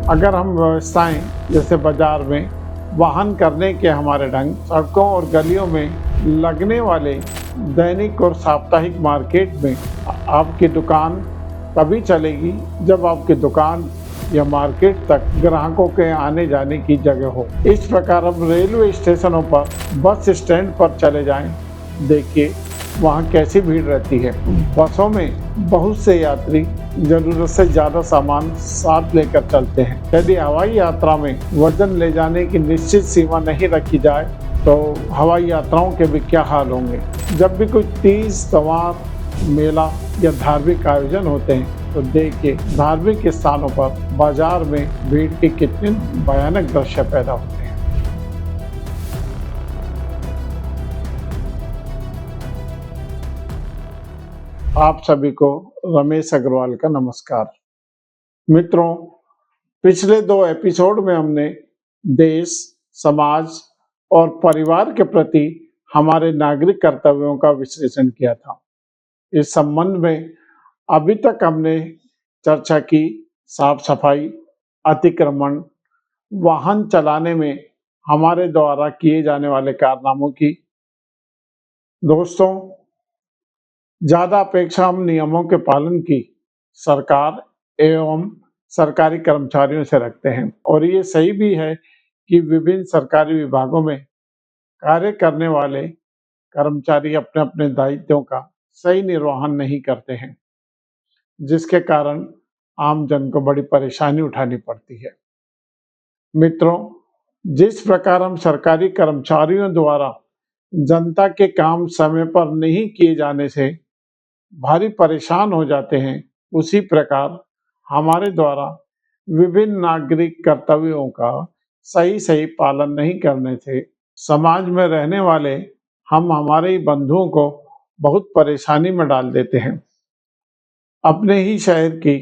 अगर हम व्यवस्थाएं जैसे बाजार में वाहन करने के हमारे ढंग, सड़कों और गलियों में लगने वाले दैनिक और साप्ताहिक मार्केट में आपकी दुकान तभी चलेगी जब आपकी दुकान या मार्केट तक ग्राहकों के आने जाने की जगह हो। इस प्रकार हम रेलवे स्टेशनों पर, बस स्टैंड पर चले जाएं, देखिए वहाँ कैसी भीड़ रहती है। बसों में बहुत से यात्री जरूरत से ज़्यादा सामान साथ लेकर चलते हैं। यदि हवाई यात्रा में वजन ले जाने की निश्चित सीमा नहीं रखी जाए तो हवाई यात्राओं के भी क्या हाल होंगे। जब भी कोई तीज, त्योहार, मेला या धार्मिक आयोजन होते हैं तो देखिए धार्मिक स्थानों पर बाजार में भीड़ के कितने भयानक दृश्य पैदा होते हैं। आप सभी को रमेश अग्रवाल का नमस्कार। मित्रों, पिछले 2 एपिसोड में हमने देश, समाज और परिवार के प्रति हमारे नागरिक कर्तव्यों का विश्लेषण किया था। इस संबंध में अभी तक हमने चर्चा की साफ सफाई, अतिक्रमण, वाहन चलाने में हमारे द्वारा किए जाने वाले कारनामों की। दोस्तों, ज्यादा अपेक्षा हम नियमों के पालन की सरकार एवं सरकारी कर्मचारियों से रखते हैं और ये सही भी है कि विभिन्न सरकारी विभागों में कार्य करने वाले कर्मचारी अपने अपने दायित्वों का सही निर्वहन नहीं करते हैं, जिसके कारण आम जन को बड़ी परेशानी उठानी पड़ती है। मित्रों, जिस प्रकार हम सरकारी कर्मचारियों द्वारा जनता के काम समय पर नहीं किए जाने से भारी परेशान हो जाते हैं, उसी प्रकार हमारे द्वारा विभिन्न नागरिक कर्तव्यों का सही पालन नहीं करने से समाज में रहने वाले हम हमारे ही बंधुओं को बहुत परेशानी में डाल देते हैं। अपने ही शहर की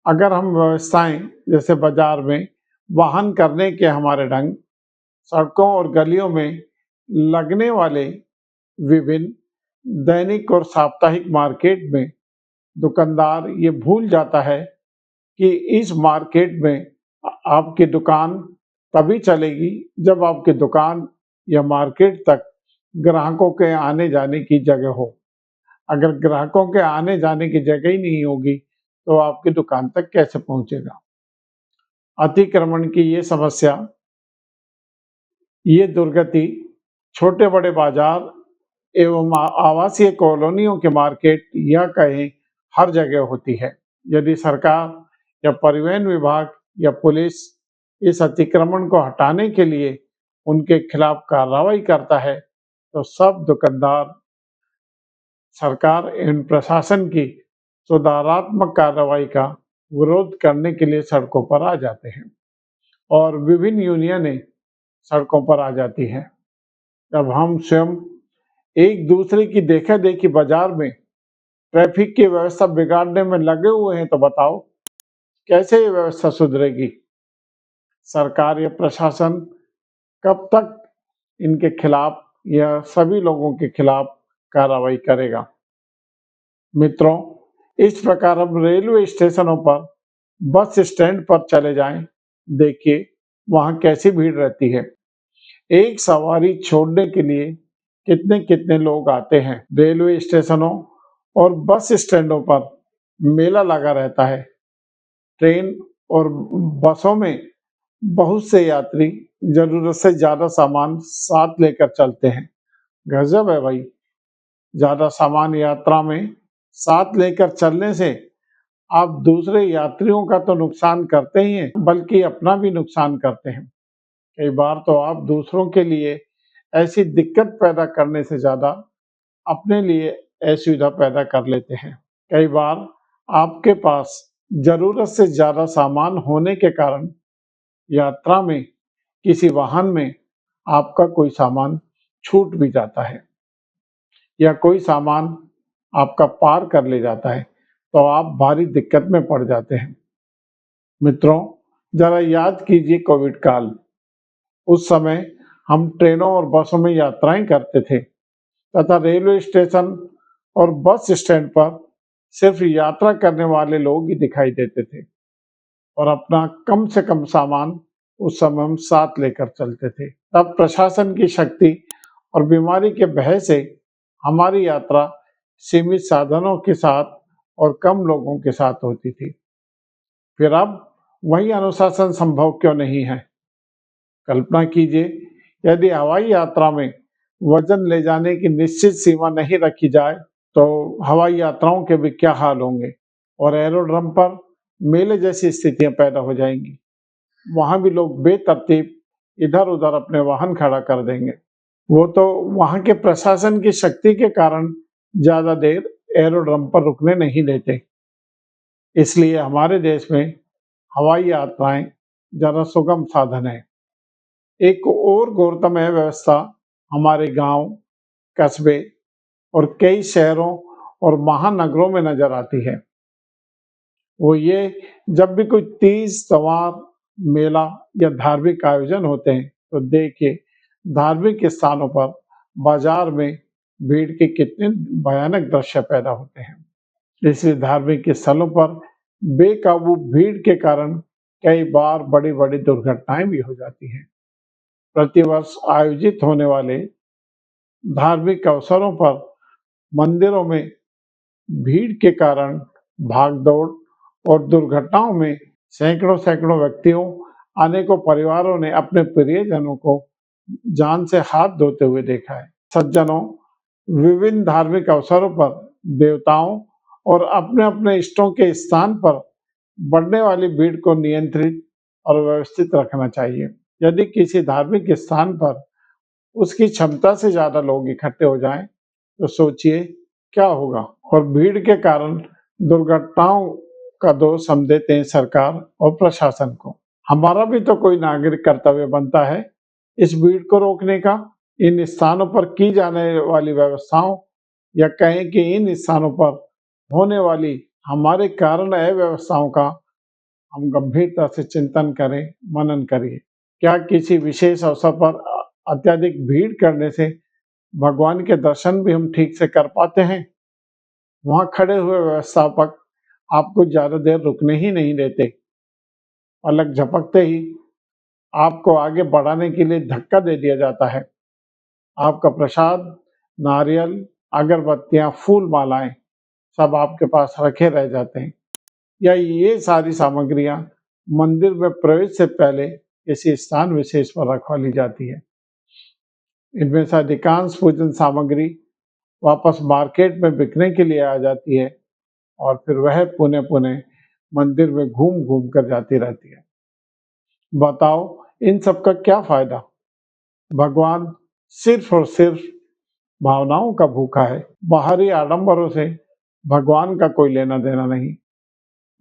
अगर हम व्यवस्थाएं जैसे बाजार में वाहन करने के हमारे ढंग, सड़कों और गलियों में लगने वाले विभिन्न दैनिक और साप्ताहिक मार्केट में दुकानदार ये भूल जाता है कि इस मार्केट में आपकी दुकान तभी चलेगी जब आपकी दुकान या मार्केट तक ग्राहकों के आने जाने की जगह हो। अगर ग्राहकों के आने जाने की जगह ही नहीं होगी तो आपकी दुकान तक कैसे पहुंचेगा। अतिक्रमण की ये समस्या, ये दुर्गति छोटे बड़े बाजार एवं आवासीय कॉलोनियों के मार्केट या कहें हर जगह होती है। यदि सरकार या परिवहन विभाग या पुलिस इस अतिक्रमण को हटाने के लिए उनके खिलाफ कार्रवाई करता है तो सब दुकानदार सरकार एवं प्रशासन की सुधारात्मक कार्रवाई का विरोध करने के लिए सड़कों पर आ जाते हैं और विभिन्न यूनियनें सड़कों पर आ जाती हैं। जब हम स्वयं एक दूसरे की देखा देखी बाजार में ट्रैफिक की व्यवस्था बिगाड़ने में लगे हुए हैं तो बताओ कैसे ये व्यवस्था सुधरेगी। सरकार या प्रशासन कब तक इनके खिलाफ या सभी लोगों के खिलाफ कार्रवाई करेगा। मित्रों, इस प्रकार हम रेलवे स्टेशनों पर, बस स्टैंड पर चले जाएं, देखिए वहाँ कैसी भीड़ रहती है। एक सवारी छोड़ने के लिए कितने कितने लोग आते हैं। रेलवे स्टेशनों और बस स्टैंडों पर मेला लगा रहता है। ट्रेन और बसों में बहुत से यात्री जरूरत से ज्यादा सामान साथ लेकर चलते हैं। गजब है भाई, ज्यादा सामान यात्रा में साथ लेकर चलने से आप दूसरे यात्रियों का तो नुकसान करते ही हैं, बल्कि अपना भी नुकसान करते हैं। कई बार तो आप दूसरों के लिए ऐसी दिक्कत पैदा करने से ज्यादा अपने लिए असुविधा पैदा कर लेते हैं। कई बार आपके पास जरूरत से ज्यादा सामान होने के कारण यात्रा में किसी वाहन में आपका कोई सामान छूट भी जाता है या कोई सामान आपका पार कर ले जाता है तो आप भारी दिक्कत में पड़ जाते हैं। मित्रों, जरा याद कीजिए कोविड काल। उस समय हम ट्रेनों और बसों में यात्राएं करते थे तथा रेलवे स्टेशन और बस स्टैंड पर सिर्फ यात्रा करने वाले लोग ही दिखाई देते थे और अपना कम से कम सामान उस समय हम साथ लेकर चलते थे। तब प्रशासन की शक्ति और बीमारी के भय से हमारी यात्रा सीमित साधनों के साथ और कम लोगों के साथ होती थी। फिर अब वही अनुशासन संभव क्यों नहीं है? कल्पना कीजिए, यदि हवाई यात्रा में वजन ले जाने की निश्चित सीमा नहीं रखी जाए, तो हवाई यात्राओं के भी क्या हाल होंगे और एरोड्रम पर मेले जैसी स्थितियां पैदा हो जाएंगी। वहां भी लोग बेतरतीब इधर-उधर अपने वाहन खड़ा कर देंगे। वो तो वहां के प्रशासन की शक्ति के कारण ज्यादा देर एरोड्रम पर रुकने नहीं देते। इसलिए हमारे देश में हवाई यात्राएं जरा सुगम साधन है। एक और गौरतम व्यवस्था हमारे गांव, कस्बे और कई शहरों और महानगरों में नजर आती है। वो ये, जब भी कोई तीज, त्योहार, मेला या धार्मिक आयोजन होते हैं, तो देखिए धार्मिक स्थानों पर बाजार में भीड़ के कितने भयानक दृश्य पैदा होते हैं। इसलिए धार्मिक स्थलों पर बेकाबू भीड़ के कारण कई बार बड़ी बड़ी दुर्घटनाएं भी हो जाती हैं। प्रतिवर्ष आयोजित होने वाले धार्मिक अवसरों पर मंदिरों में भीड़ के कारण भागदौड़ और दुर्घटनाओं में सैकड़ों सैकड़ों व्यक्तियों, अनेकों परिवारों ने अपने प्रियजनों को जान से हाथ धोते हुए देखा है। सज्जनों, विभिन्न धार्मिक अवसरों पर देवताओं और अपने अपने इष्टों के स्थान पर बढ़ने वाली भीड़ को नियंत्रित और व्यवस्थित रखना चाहिए। यदि किसी धार्मिक स्थान पर उसकी क्षमता से ज्यादा लोग इकट्ठे हो जाएं, तो सोचिए क्या होगा। और भीड़ के कारण दुर्घटनाओं का दोष हम देते हैं सरकार और प्रशासन को। हमारा भी तो कोई नागरिक कर्तव्य बनता है इस भीड़ को रोकने का। इन स्थानों पर की जाने वाली व्यवस्थाओं या कहें कि इन स्थानों पर होने वाली हमारे कारण अव्यवस्थाओं का हम गंभीरता से चिंतन करें, मनन करिए। क्या किसी विशेष अवसर पर अत्यधिक भीड़ करने से भगवान के दर्शन भी हम ठीक से कर पाते हैं? वहां खड़े हुए व्यवस्थापक आपको ज्यादा देर रुकने ही नहीं देते। पलक झपकते ही आपको आगे बढ़ाने के लिए धक्का दे दिया जाता है। आपका प्रसाद, नारियल, अगरबत्तियां, फूल मालाएं सब आपके पास रखे रह जाते हैं, या ये सारी सामग्रियां मंदिर में प्रवेश से पहले किसी स्थान विशेष पर रखवा ली जाती है। इनमें से अधिकांश पूजन सामग्री वापस मार्केट में बिकने के लिए आ जाती है और फिर वह पुनः पुनः मंदिर में घूम घूम कर जाती रहती है। बताओ, इन सब का क्या फायदा? भगवान सिर्फ और सिर्फ भावनाओं का भूखा है। बाहरी आडंबरों से भगवान का कोई लेना देना नहीं।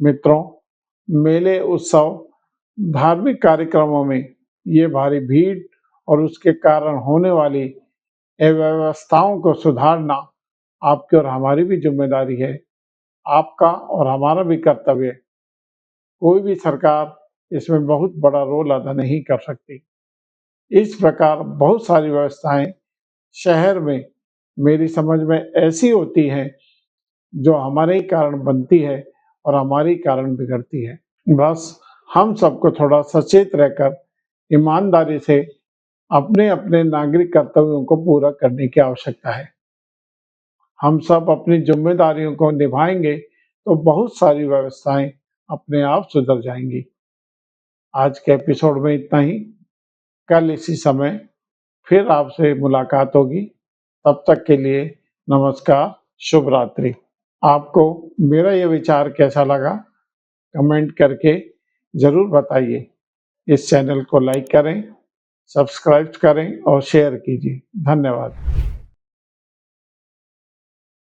मित्रों, मेले, उत्सव, धार्मिक कार्यक्रमों में ये भारी भीड़ और उसके कारण होने वाली अव्यवस्थाओं को सुधारना आपकी और हमारी भी जिम्मेदारी है। आपका और हमारा भी कर्तव्य। कोई भी सरकार इसमें बहुत बड़ा रोल अदा नहीं कर सकती। इस प्रकार बहुत सारी व्यवस्थाएं शहर में मेरी समझ में ऐसी होती हैं जो हमारे ही कारण बनती है और हमारे ही कारण बिगड़ती है। बस हम सबको थोड़ा सचेत रहकर ईमानदारी से अपने अपने नागरिक कर्तव्यों को पूरा करने की आवश्यकता है। हम सब अपनी जिम्मेदारियों को निभाएंगे तो बहुत सारी व्यवस्थाएं अपने आप सुधर जाएंगी। आज के एपिसोड में इतना ही। कल इसी समय फिर आपसे मुलाकात होगी। तब तक के लिए नमस्कार, शुभ रात्रि। आपको मेरा ये विचार कैसा लगा, कमेंट करके जरूर बताइए। इस चैनल को लाइक करें, सब्सक्राइब करें और शेयर कीजिए। धन्यवाद।